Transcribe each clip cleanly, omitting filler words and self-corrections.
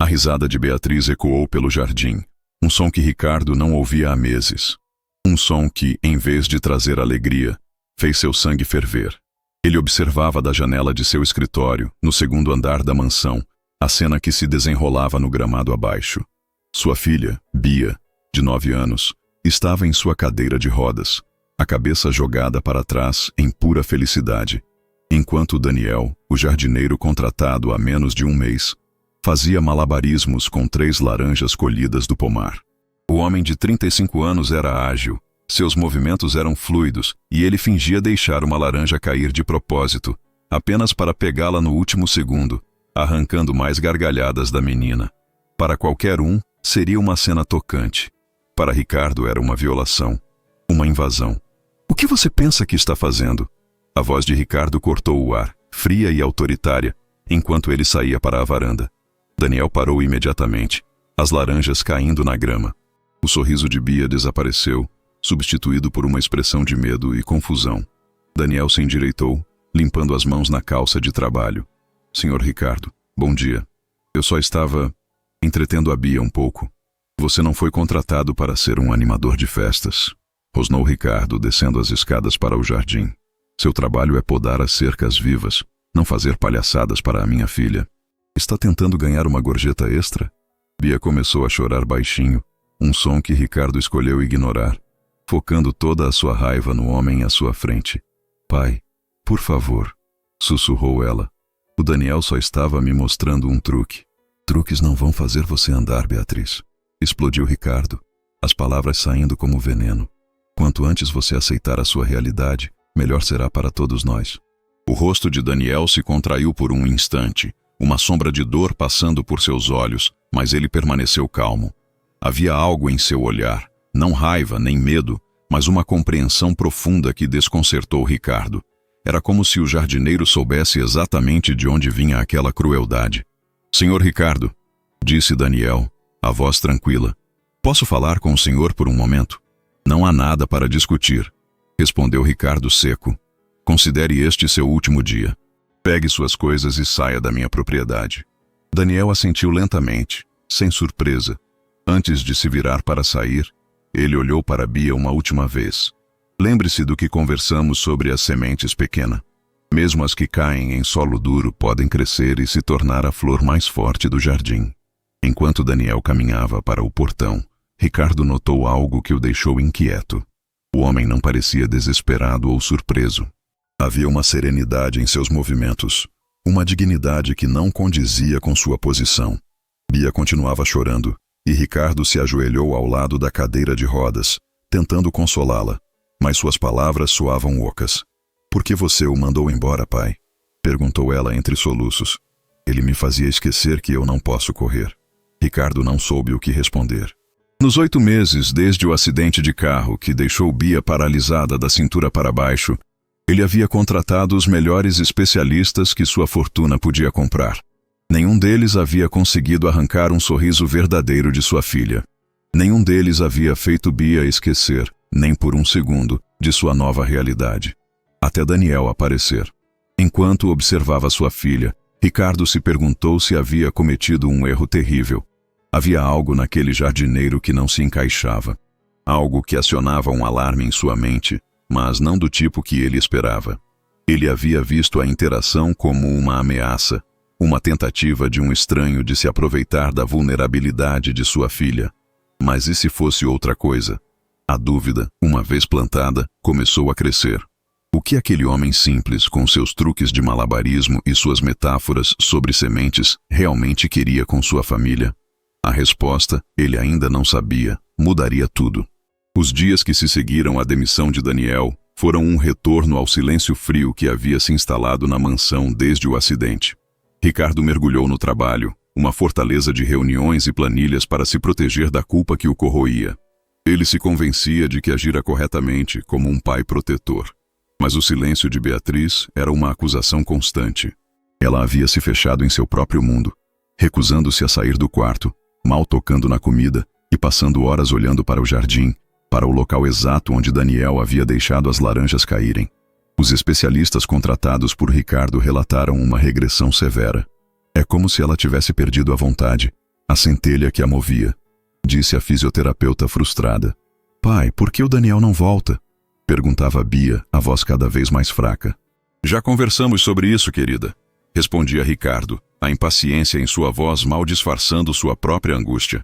A risada de Beatriz ecoou pelo jardim, um som que Ricardo não ouvia há meses. Um som que, em vez de trazer alegria, fez seu sangue ferver. Ele observava da janela de seu escritório, no segundo andar da mansão, a cena que se desenrolava no gramado abaixo. Sua filha, Bia, de 9 anos, estava em sua cadeira de rodas, a cabeça jogada para trás em pura felicidade, enquanto Daniel, o jardineiro contratado há menos de um mês, fazia malabarismos com 3 laranjas colhidas do pomar. O homem de 35 anos era ágil, seus movimentos eram fluidos e ele fingia deixar uma laranja cair de propósito, apenas para pegá-la no último segundo, arrancando mais gargalhadas da menina. Para qualquer um, seria uma cena tocante. Para Ricardo era uma violação, uma invasão. O que você pensa que está fazendo? A voz de Ricardo cortou o ar, fria e autoritária, enquanto ele saía para a varanda. Daniel parou imediatamente, as laranjas caindo na grama. O sorriso de Bia desapareceu, substituído por uma expressão de medo e confusão. Daniel se endireitou, limpando as mãos na calça de trabalho. Senhor Ricardo, bom dia. Eu só estava entretendo a Bia um pouco. Você não foi contratado para ser um animador de festas, rosnou Ricardo, descendo as escadas para o jardim. Seu trabalho é podar as cercas vivas, não fazer palhaçadas para a minha filha. Está tentando ganhar uma gorjeta extra? Bia começou a chorar baixinho, um som que Ricardo escolheu ignorar, focando toda a sua raiva no homem à sua frente. Pai, por favor, sussurrou ela. O Daniel só estava me mostrando um truque. Truques não vão fazer você andar, Beatriz. Explodiu Ricardo, as palavras saindo como veneno. Quanto antes você aceitar a sua realidade, melhor será para todos nós. O rosto de Daniel se contraiu por um instante, uma sombra de dor passando por seus olhos, mas ele permaneceu calmo. Havia algo em seu olhar, não raiva nem medo, mas uma compreensão profunda que desconcertou Ricardo. Era como se o jardineiro soubesse exatamente de onde vinha aquela crueldade. Senhor Ricardo, disse Daniel, a voz tranquila. Posso falar com o senhor por um momento? Não há nada para discutir, respondeu Ricardo seco. Considere este seu último dia. Pegue suas coisas e saia da minha propriedade. Daniel assentiu lentamente, sem surpresa. Antes de se virar para sair, ele olhou para Bia uma última vez. Lembre-se do que conversamos sobre as sementes pequenas. Mesmo as que caem em solo duro podem crescer e se tornar a flor mais forte do jardim. Enquanto Daniel caminhava para o portão, Ricardo notou algo que o deixou inquieto. O homem não parecia desesperado ou surpreso. Havia uma serenidade em seus movimentos, uma dignidade que não condizia com sua posição. Bia continuava chorando, e Ricardo se ajoelhou ao lado da cadeira de rodas, tentando consolá-la, mas suas palavras soavam ocas. Por que você o mandou embora, pai? Perguntou ela entre soluços. Ele me fazia esquecer que eu não posso correr. Ricardo não soube o que responder. Nos 8 meses desde o acidente de carro que deixou Bia paralisada da cintura para baixo, ele havia contratado os melhores especialistas que sua fortuna podia comprar. Nenhum deles havia conseguido arrancar um sorriso verdadeiro de sua filha. Nenhum deles havia feito Bia esquecer, nem por um segundo, de sua nova realidade. Até Daniel aparecer. Enquanto observava sua filha, Ricardo se perguntou se havia cometido um erro terrível. Havia algo naquele jardineiro que não se encaixava. Algo que acionava um alarme em sua mente, mas não do tipo que ele esperava. Ele havia visto a interação como uma ameaça, uma tentativa de um estranho de se aproveitar da vulnerabilidade de sua filha. Mas e se fosse outra coisa? A dúvida, uma vez plantada, começou a crescer. O que aquele homem simples, com seus truques de malabarismo e suas metáforas sobre sementes, realmente queria com sua família? A resposta, ele ainda não sabia, mudaria tudo. Os dias que se seguiram à demissão de Daniel foram um retorno ao silêncio frio que havia se instalado na mansão desde o acidente. Ricardo mergulhou no trabalho, uma fortaleza de reuniões e planilhas para se proteger da culpa que o corroía. Ele se convencia de que agira corretamente como um pai protetor. Mas o silêncio de Beatriz era uma acusação constante. Ela havia se fechado em seu próprio mundo, recusando-se a sair do quarto, mal tocando na comida e passando horas olhando para o jardim, para o local exato onde Daniel havia deixado as laranjas caírem. Os especialistas contratados por Ricardo relataram uma regressão severa. É como se ela tivesse perdido a vontade, A centelha que a movia, disse a fisioterapeuta frustrada. Pai, por que o Daniel não volta? Perguntava Bia, a voz cada vez mais fraca. Já conversamos sobre isso, querida, respondia Ricardo, a impaciência em sua voz mal disfarçando sua própria angústia.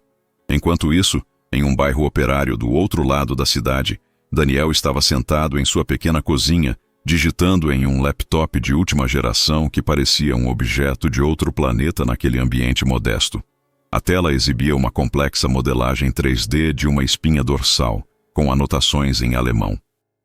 Enquanto isso, em um bairro operário do outro lado da cidade, Daniel estava sentado em sua pequena cozinha, digitando em um laptop de última geração que parecia um objeto de outro planeta naquele ambiente modesto. A tela exibia uma complexa modelagem 3D de uma espinha dorsal, com anotações em alemão.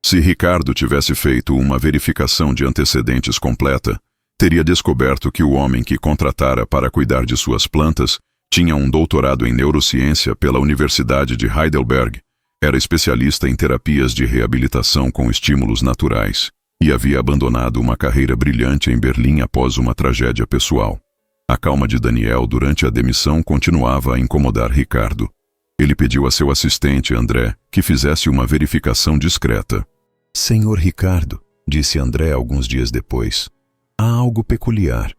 Se Ricardo tivesse feito uma verificação de antecedentes completa, teria descoberto que o homem que contratara para cuidar de suas plantas tinha um doutorado em neurociência pela Universidade de Heidelberg, era especialista em terapias de reabilitação com estímulos naturais e havia abandonado uma carreira brilhante em Berlim após uma tragédia pessoal. A calma de Daniel durante a demissão continuava a incomodar Ricardo. Ele pediu a seu assistente, André, que fizesse uma verificação discreta. Senhor Ricardo, disse André alguns dias depois, há algo peculiar.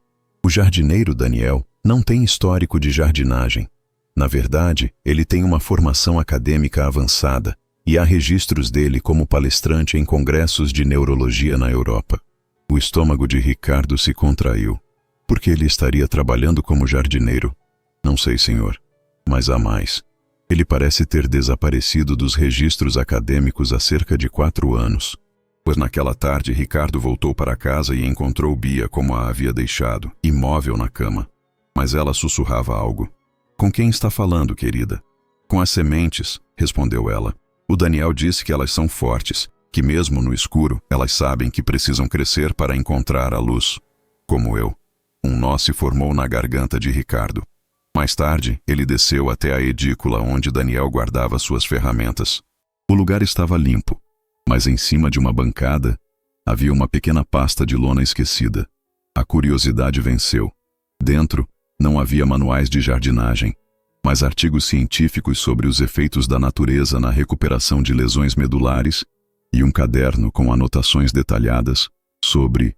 O jardineiro Daniel não tem histórico de jardinagem. Na verdade, ele tem uma formação acadêmica avançada e há registros dele como palestrante em congressos de neurologia na Europa. O estômago de Ricardo se contraiu. Por que ele estaria trabalhando como jardineiro? Não sei, senhor. Mas há mais. Ele parece ter desaparecido dos registros acadêmicos há cerca de 4 anos. Pois naquela tarde Ricardo voltou para casa e encontrou Bia como a havia deixado, imóvel na cama. Mas ela sussurrava algo. Com quem está falando, querida? Com as sementes, respondeu ela. O Daniel disse que elas são fortes, que mesmo no escuro elas sabem que precisam crescer para encontrar a luz. Como eu. Um nó se formou na garganta de Ricardo. Mais tarde, ele desceu até a edícula onde Daniel guardava suas ferramentas. O lugar estava limpo, mas em cima de uma bancada havia uma pequena pasta de lona esquecida. A curiosidade venceu. Dentro, não havia manuais de jardinagem, mas artigos científicos sobre os efeitos da natureza na recuperação de lesões medulares e um caderno com anotações detalhadas sobre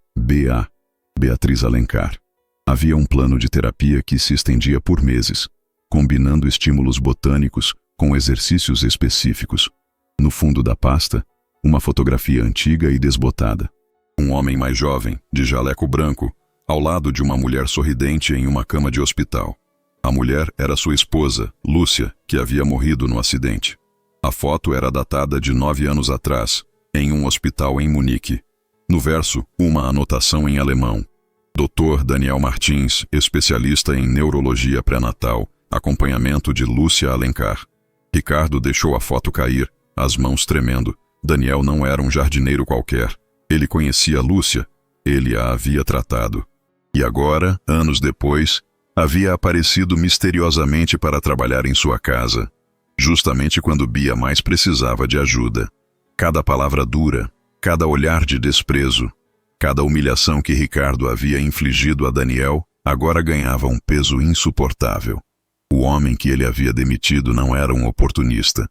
Beatriz Alencar. Havia um plano de terapia que se estendia por meses, combinando estímulos botânicos com exercícios específicos. No fundo da pasta, uma fotografia antiga e desbotada. Um homem mais jovem, de jaleco branco, ao lado de uma mulher sorridente em uma cama de hospital. A mulher era sua esposa, Lúcia, que havia morrido no acidente. A foto era datada de 9 anos atrás, em um hospital em Munique. No verso, uma anotação em alemão. Dr. Daniel Martins, especialista em neurologia pré-natal, acompanhamento de Lúcia Alencar. Ricardo deixou a foto cair, as mãos tremendo. Daniel não era um jardineiro qualquer. Ele conhecia Lúcia, ele a havia tratado. E agora, anos depois, havia aparecido misteriosamente para trabalhar em sua casa, justamente quando Bia mais precisava de ajuda. Cada palavra dura, cada olhar de desprezo, cada humilhação que Ricardo havia infligido a Daniel agora ganhava um peso insuportável. O homem que ele havia demitido não era um oportunista.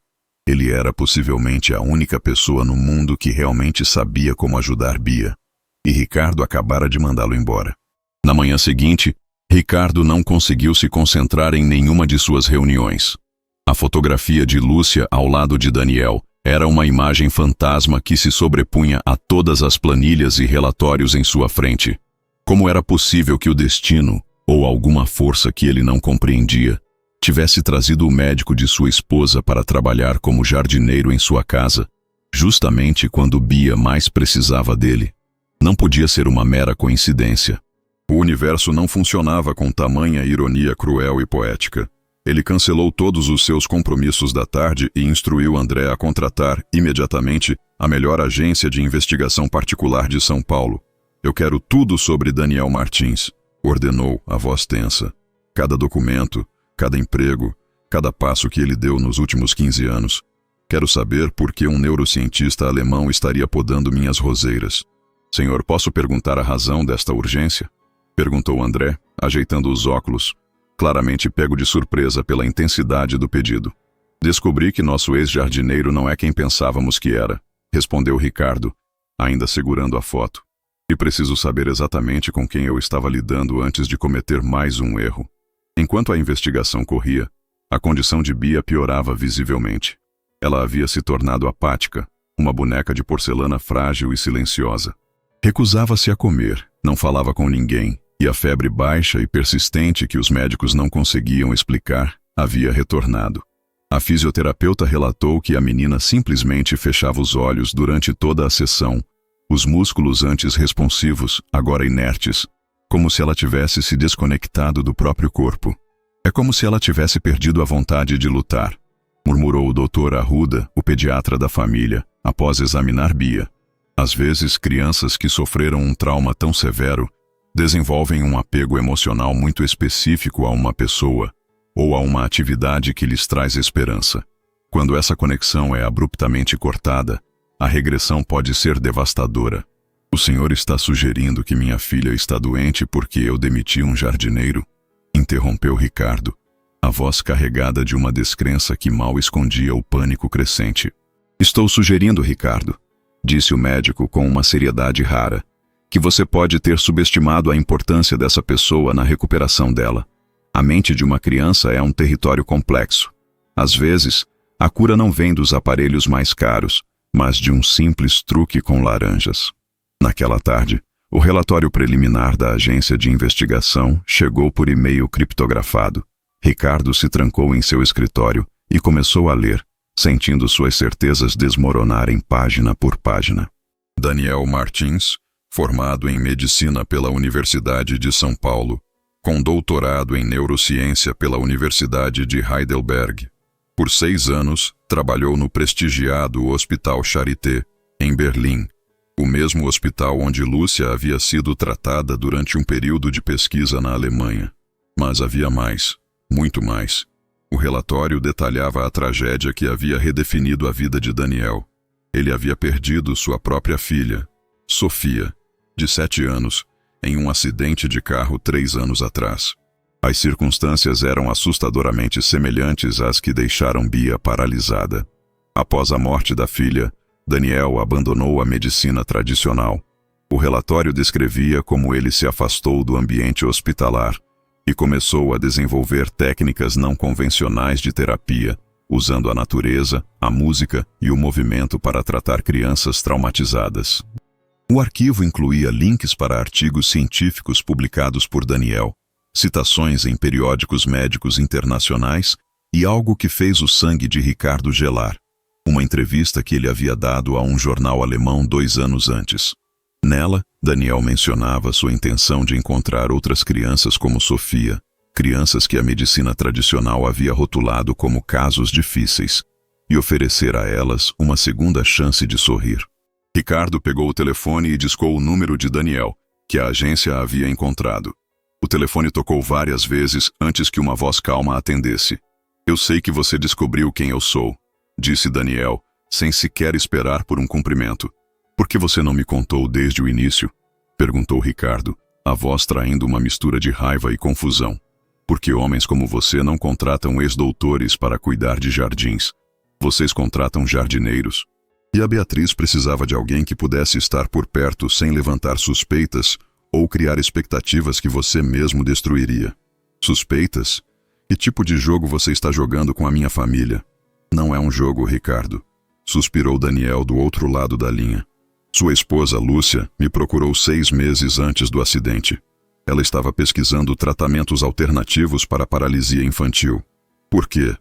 Ele era possivelmente a única pessoa no mundo que realmente sabia como ajudar Bia. E Ricardo acabara de mandá-lo embora. Na manhã seguinte, Ricardo não conseguiu se concentrar em nenhuma de suas reuniões. A fotografia de Lúcia ao lado de Daniel era uma imagem fantasma que se sobrepunha a todas as planilhas e relatórios em sua frente. Como era possível que o destino, ou alguma força que ele não compreendia, tivesse trazido o médico de sua esposa para trabalhar como jardineiro em sua casa, justamente quando Bia mais precisava dele? Não podia ser uma mera coincidência. O universo não funcionava com tamanha ironia cruel e poética. Ele cancelou todos os seus compromissos da tarde e instruiu André a contratar, imediatamente, a melhor agência de investigação particular de São Paulo. Eu quero tudo sobre Daniel Martins, ordenou a voz tensa. Cada documento, cada emprego, cada passo que ele deu nos últimos 15 anos. Quero saber por que um neurocientista alemão estaria podando minhas roseiras. Senhor, posso perguntar a razão desta urgência? Perguntou André, ajeitando os óculos, claramente pego de surpresa pela intensidade do pedido. Descobri que nosso ex-jardineiro não é quem pensávamos que era, respondeu Ricardo, ainda segurando a foto. E preciso saber exatamente com quem eu estava lidando antes de cometer mais um erro. Enquanto a investigação corria, a condição de Bia piorava visivelmente. Ela havia se tornado apática, uma boneca de porcelana frágil e silenciosa. Recusava-se a comer, não falava com ninguém, e a febre baixa e persistente que os médicos não conseguiam explicar havia retornado. A fisioterapeuta relatou que a menina simplesmente fechava os olhos durante toda a sessão, os músculos antes responsivos, agora inertes, como se ela tivesse se desconectado do próprio corpo. É como se ela tivesse perdido a vontade de lutar, murmurou o Dr. Arruda, o pediatra da família, após examinar Bia. Às vezes, crianças que sofreram um trauma tão severo desenvolvem um apego emocional muito específico a uma pessoa ou a uma atividade que lhes traz esperança. Quando essa conexão é abruptamente cortada, a regressão pode ser devastadora. O senhor está sugerindo que minha filha está doente porque eu demiti um jardineiro? Interrompeu Ricardo, a voz carregada de uma descrença que mal escondia o pânico crescente. Estou sugerindo, Ricardo, disse o médico com uma seriedade rara, que você pode ter subestimado a importância dessa pessoa na recuperação dela. A mente de uma criança é um território complexo. Às vezes, a cura não vem dos aparelhos mais caros, mas de um simples truque com laranjas. Naquela tarde, o relatório preliminar da agência de investigação chegou por e-mail criptografado. Ricardo se trancou em seu escritório e começou a ler, sentindo suas certezas desmoronarem página por página. Daniel Martins, formado em medicina pela Universidade de São Paulo, com doutorado em neurociência pela Universidade de Heidelberg. Por 6 anos, trabalhou no prestigiado Hospital Charité, em Berlim, o mesmo hospital onde Lúcia havia sido tratada durante um período de pesquisa na Alemanha. Mas havia mais, muito mais. O relatório detalhava a tragédia que havia redefinido a vida de Daniel. Ele havia perdido sua própria filha, Sofia, de 7 anos, em um acidente de carro 3 anos atrás. As circunstâncias eram assustadoramente semelhantes às que deixaram Bia paralisada. Após a morte da filha, Daniel abandonou a medicina tradicional. O relatório descrevia como ele se afastou do ambiente hospitalar e começou a desenvolver técnicas não convencionais de terapia, usando a natureza, a música e o movimento para tratar crianças traumatizadas. O arquivo incluía links para artigos científicos publicados por Daniel, citações em periódicos médicos internacionais e algo que fez o sangue de Ricardo gelar, uma entrevista que ele havia dado a um jornal alemão 2 anos antes. Nela, Daniel mencionava sua intenção de encontrar outras crianças como Sofia, crianças que a medicina tradicional havia rotulado como casos difíceis, e oferecer a elas uma segunda chance de sorrir. Ricardo pegou o telefone e discou o número de Daniel, que a agência havia encontrado. O telefone tocou várias vezes antes que uma voz calma atendesse. Eu sei que você descobriu quem eu sou, disse Daniel, sem sequer esperar por um cumprimento. Por que você não me contou desde o início? Perguntou Ricardo, a voz traindo uma mistura de raiva e confusão. Porque homens como você não contratam ex-doutores para cuidar de jardins. Vocês contratam jardineiros. E a Beatriz precisava de alguém que pudesse estar por perto sem levantar suspeitas ou criar expectativas que você mesmo destruiria. Suspeitas? Que tipo de jogo você está jogando com a minha família? Não é um jogo, Ricardo. Suspirou Daniel do outro lado da linha. Sua esposa, Lúcia, me procurou 6 meses antes do acidente. Ela estava pesquisando tratamentos alternativos para a paralisia infantil. Por quê?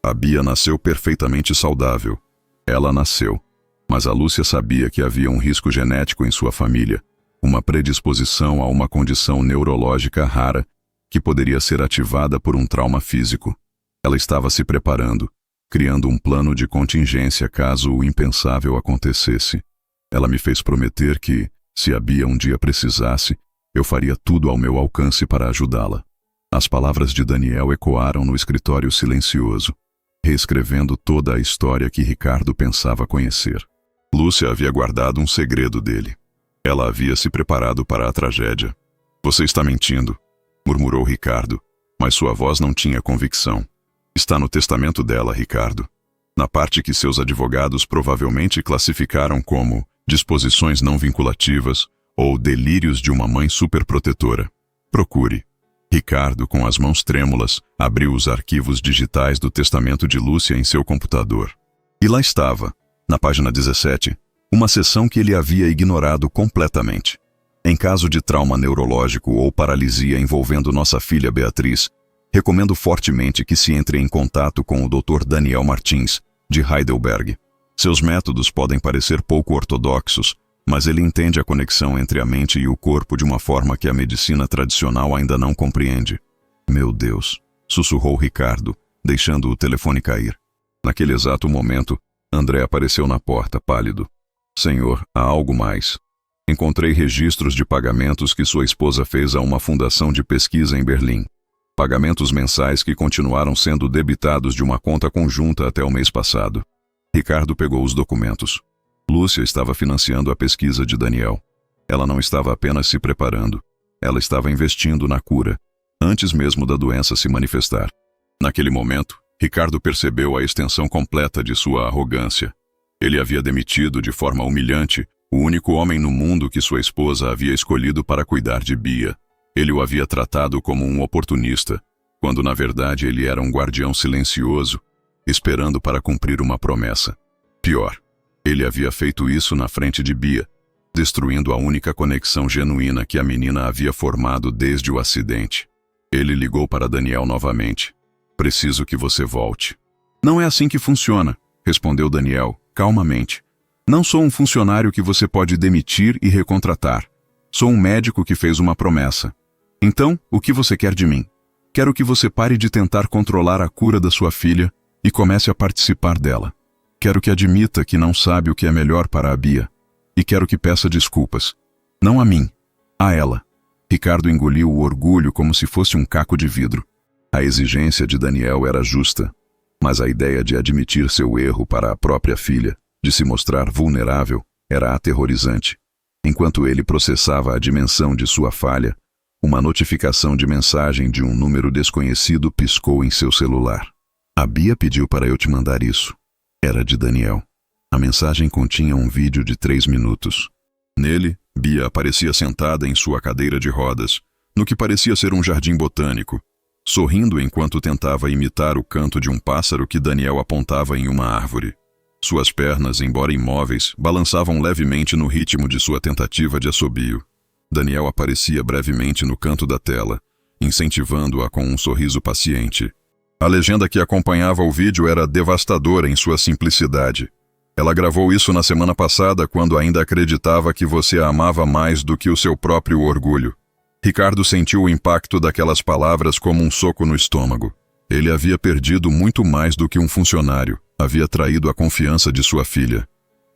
A Bia nasceu perfeitamente saudável. Ela nasceu. Mas a Lúcia sabia que havia um risco genético em sua família, uma predisposição a uma condição neurológica rara que poderia ser ativada por um trauma físico. Ela estava se preparando, criando um plano de contingência caso o impensável acontecesse. Ela me fez prometer que, se a Bia um dia precisasse, eu faria tudo ao meu alcance para ajudá-la. As palavras de Daniel ecoaram no escritório silencioso, reescrevendo toda a história que Ricardo pensava conhecer. Lúcia havia guardado um segredo dele. Ela havia se preparado para a tragédia. Você está mentindo, murmurou Ricardo, mas sua voz não tinha convicção. Está no testamento dela, Ricardo. Na parte que seus advogados provavelmente classificaram como disposições não vinculativas ou delírios de uma mãe superprotetora. Procure. Ricardo, com as mãos trêmulas, abriu os arquivos digitais do testamento de Lúcia em seu computador. E lá estava, na página 17, uma seção que ele havia ignorado completamente. Em caso de trauma neurológico ou paralisia envolvendo nossa filha Beatriz, recomendo fortemente que se entre em contato com o Dr. Daniel Martins, de Heidelberg. Seus métodos podem parecer pouco ortodoxos, mas ele entende a conexão entre a mente e o corpo de uma forma que a medicina tradicional ainda não compreende. Meu Deus, sussurrou Ricardo, deixando o telefone cair. Naquele exato momento, André apareceu na porta, pálido. Senhor, há algo mais. Encontrei registros de pagamentos que sua esposa fez a uma fundação de pesquisa em Berlim. Pagamentos mensais que continuaram sendo debitados de uma conta conjunta até o mês passado. Ricardo pegou os documentos. Lúcia estava financiando a pesquisa de Daniel. Ela não estava apenas se preparando. Ela estava investindo na cura, antes mesmo da doença se manifestar. Naquele momento, Ricardo percebeu a extensão completa de sua arrogância. Ele havia demitido de forma humilhante o único homem no mundo que sua esposa havia escolhido para cuidar de Bia. Ele o havia tratado como um oportunista, quando na verdade ele era um guardião silencioso, esperando para cumprir uma promessa. Pior, ele havia feito isso na frente de Bia, destruindo a única conexão genuína que a menina havia formado desde o acidente. Ele ligou para Daniel novamente. Preciso que você volte. Não é assim que funciona, respondeu Daniel, calmamente. Não sou um funcionário que você pode demitir e recontratar. Sou um médico que fez uma promessa. Então, o que você quer de mim? Quero que você pare de tentar controlar a cura da sua filha e comece a participar dela. Quero que admita que não sabe o que é melhor para a Bia. E quero que peça desculpas. Não a mim, a ela. Ricardo engoliu o orgulho como se fosse um caco de vidro. A exigência de Daniel era justa, mas a ideia de admitir seu erro para a própria filha, de se mostrar vulnerável, era aterrorizante. Enquanto ele processava a dimensão de sua falha, uma notificação de mensagem de um número desconhecido piscou em seu celular. A Bia pediu para eu te mandar isso. Era de Daniel. A mensagem continha um vídeo de 3 minutos. Nele, Bia aparecia sentada em sua cadeira de rodas, no que parecia ser um jardim botânico, sorrindo enquanto tentava imitar o canto de um pássaro que Daniel apontava em uma árvore. Suas pernas, embora imóveis, balançavam levemente no ritmo de sua tentativa de assobio. Daniel aparecia brevemente no canto da tela, incentivando-a com um sorriso paciente. A legenda que acompanhava o vídeo era devastadora em sua simplicidade. Ela gravou isso na semana passada quando ainda acreditava que você a amava mais do que o seu próprio orgulho. Ricardo sentiu o impacto daquelas palavras como um soco no estômago. Ele havia perdido muito mais do que um funcionário, havia traído a confiança de sua filha.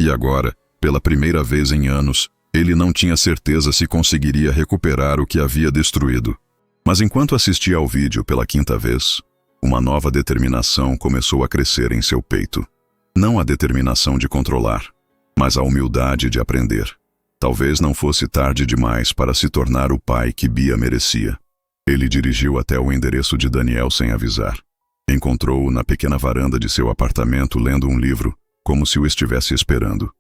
E agora, pela primeira vez em anos, ele não tinha certeza se conseguiria recuperar o que havia destruído. Mas enquanto assistia ao vídeo pela 5ª vez, uma nova determinação começou a crescer em seu peito. Não a determinação de controlar, mas a humildade de aprender. Talvez não fosse tarde demais para se tornar o pai que Bia merecia. Ele dirigiu até o endereço de Daniel sem avisar. Encontrou-o na pequena varanda de seu apartamento lendo um livro, como se o estivesse esperando.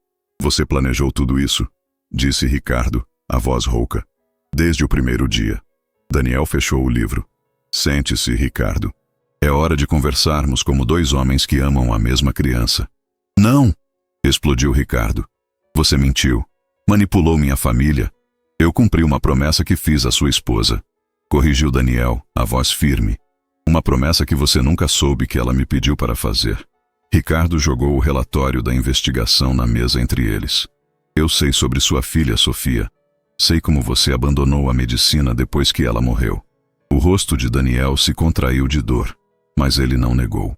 Você planejou tudo isso? Disse Ricardo, a voz rouca. Desde o primeiro dia. Daniel fechou o livro. Sente-se, Ricardo. É hora de conversarmos como 2 homens que amam a mesma criança. Não! Explodiu Ricardo. Você mentiu. Manipulou minha família. Eu cumpri uma promessa que fiz à sua esposa. Corrigiu Daniel, a voz firme. Uma promessa que você nunca soube que ela me pediu para fazer. Ricardo jogou o relatório da investigação na mesa entre eles. Eu sei sobre sua filha, Sofia. Sei como você abandonou a medicina depois que ela morreu. O rosto de Daniel se contraiu de dor, mas ele não negou.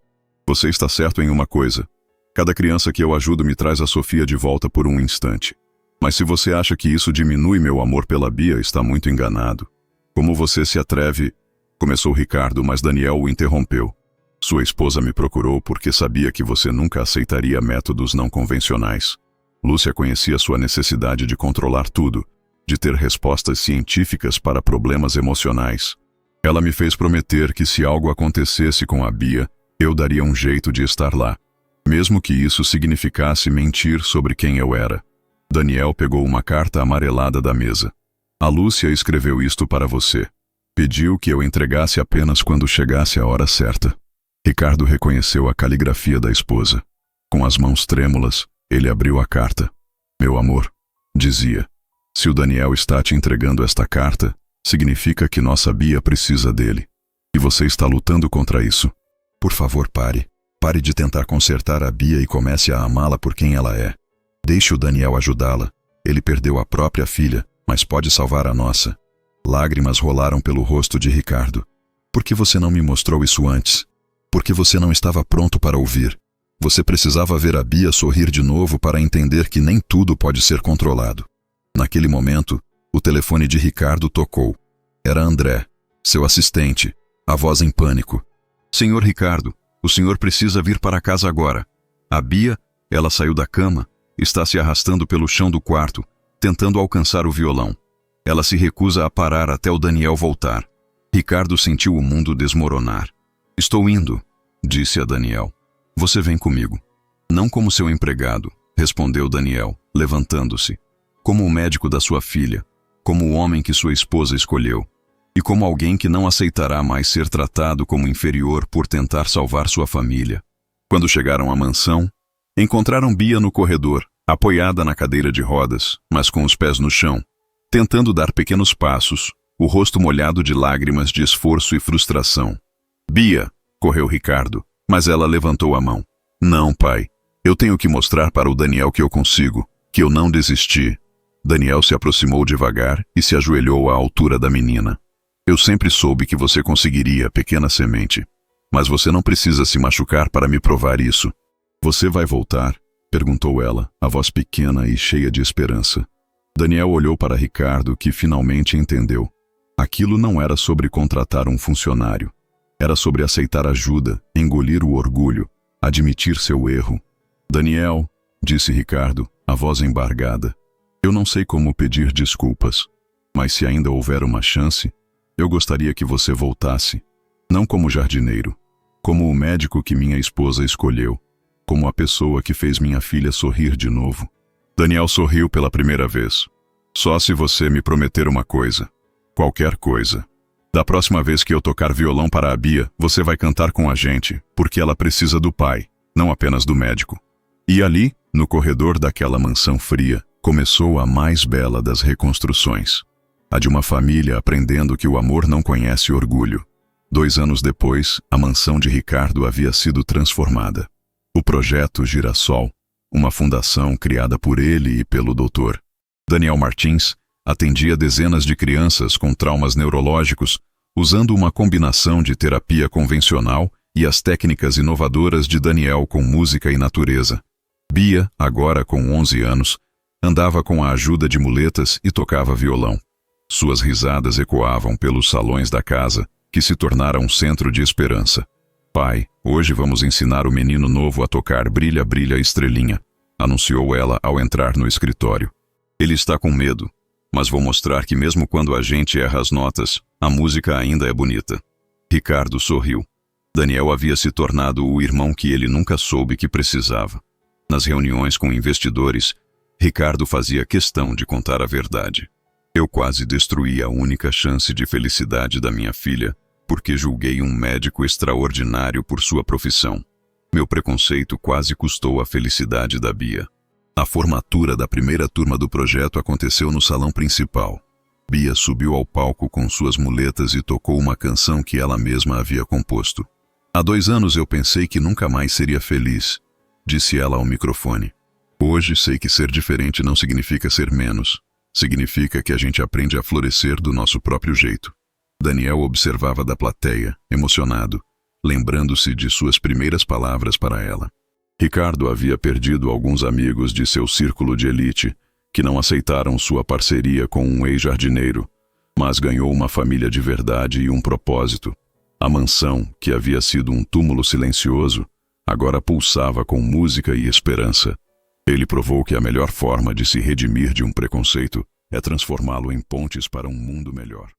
Você está certo em uma coisa. Cada criança que eu ajudo me traz a Sofia de volta por um instante. Mas se você acha que isso diminui meu amor pela Bia, está muito enganado. Como você se atreve... Começou Ricardo, mas Daniel o interrompeu. Sua esposa me procurou porque sabia que você nunca aceitaria métodos não convencionais. Lúcia conhecia sua necessidade de controlar tudo, de ter respostas científicas para problemas emocionais. Ela me fez prometer que se algo acontecesse com a Bia, eu daria um jeito de estar lá, mesmo que isso significasse mentir sobre quem eu era. Daniel pegou uma carta amarelada da mesa. A Lúcia escreveu isto para você. Pediu que eu entregasse apenas quando chegasse a hora certa. Ricardo reconheceu a caligrafia da esposa. Com as mãos trêmulas, ele abriu a carta. Meu amor, dizia, se o Daniel está te entregando esta carta, significa que nossa Bia precisa dele. E você está lutando contra isso. Por favor, pare. Pare de tentar consertar a Bia e comece a amá-la por quem ela é. Deixe o Daniel ajudá-la. Ele perdeu a própria filha, mas pode salvar a nossa. Lágrimas rolaram pelo rosto de Ricardo. Por que você não me mostrou isso antes? Por que você não estava pronto para ouvir? Você precisava ver a Bia sorrir de novo para entender que nem tudo pode ser controlado. Naquele momento, o telefone de Ricardo tocou. Era André, seu assistente, a voz em pânico. Senhor Ricardo, o senhor precisa vir para casa agora. A Bia, ela saiu da cama, está se arrastando pelo chão do quarto, tentando alcançar o violão. Ela se recusa a parar até o Daniel voltar. Ricardo sentiu o mundo desmoronar. Estou indo, disse a Daniel. Você vem comigo. Não como seu empregado, respondeu Daniel, levantando-se. Como o médico da sua filha, como o homem que sua esposa escolheu, e como alguém que não aceitará mais ser tratado como inferior por tentar salvar sua família. Quando chegaram à mansão, encontraram Bia no corredor, apoiada na cadeira de rodas, mas com os pés no chão, tentando dar pequenos passos, o rosto molhado de lágrimas de esforço e frustração. Bia, correu Ricardo, mas ela levantou a mão. Não, pai, eu tenho que mostrar para o Daniel que eu consigo, que eu não desisti. Daniel se aproximou devagar e se ajoelhou à altura da menina. Eu sempre soube que você conseguiria, pequena semente. Mas você não precisa se machucar para me provar isso. Você vai voltar? Perguntou ela, a voz pequena e cheia de esperança. Daniel olhou para Ricardo, que finalmente entendeu. Aquilo não era sobre contratar um funcionário. Era sobre aceitar ajuda, engolir o orgulho, admitir seu erro. Daniel, disse Ricardo, a voz embargada, eu não sei como pedir desculpas, mas se ainda houver uma chance, eu gostaria que você voltasse, não como jardineiro, como o médico que minha esposa escolheu, como a pessoa que fez minha filha sorrir de novo. Daniel sorriu pela primeira vez. Só se você me prometer uma coisa. Qualquer coisa. Da próxima vez que eu tocar violão para a Bia, você vai cantar com a gente, porque ela precisa do pai, não apenas do médico. E ali, no corredor daquela mansão fria, começou a mais bela das reconstruções. A de uma família aprendendo que o amor não conhece orgulho. 2 anos depois, a mansão de Ricardo havia sido transformada. O projeto Girassol, uma fundação criada por ele e pelo Dr. Daniel Martins, atendia dezenas de crianças com traumas neurológicos, usando uma combinação de terapia convencional e as técnicas inovadoras de Daniel com música e natureza. Bia, agora com 11 anos, andava com a ajuda de muletas e tocava violão. Suas risadas ecoavam pelos salões da casa, que se tornara um centro de esperança. Pai, hoje vamos ensinar o menino novo a tocar Brilha, Brilha, Estrelinha, anunciou ela ao entrar no escritório. Ele está com medo, mas vou mostrar que mesmo quando a gente erra as notas, a música ainda é bonita. Ricardo sorriu. Daniel havia se tornado o irmão que ele nunca soube que precisava. Nas reuniões com investidores, Ricardo fazia questão de contar a verdade. Eu quase destruí a única chance de felicidade da minha filha, porque julguei um médico extraordinário por sua profissão. Meu preconceito quase custou a felicidade da Bia. A formatura da primeira turma do projeto aconteceu no salão principal. Bia subiu ao palco com suas muletas e tocou uma canção que ela mesma havia composto. Há 2 anos eu pensei que nunca mais seria feliz, disse ela ao microfone. Hoje sei que ser diferente não significa ser menos. Significa que a gente aprende a florescer do nosso próprio jeito. Daniel observava da plateia, emocionado, lembrando-se de suas primeiras palavras para ela. Ricardo havia perdido alguns amigos de seu círculo de elite, que não aceitaram sua parceria com um ex-jardineiro, mas ganhou uma família de verdade e um propósito. A mansão, que havia sido um túmulo silencioso, agora pulsava com música e esperança. Ele provou que a melhor forma de se redimir de um preconceito é transformá-lo em pontes para um mundo melhor.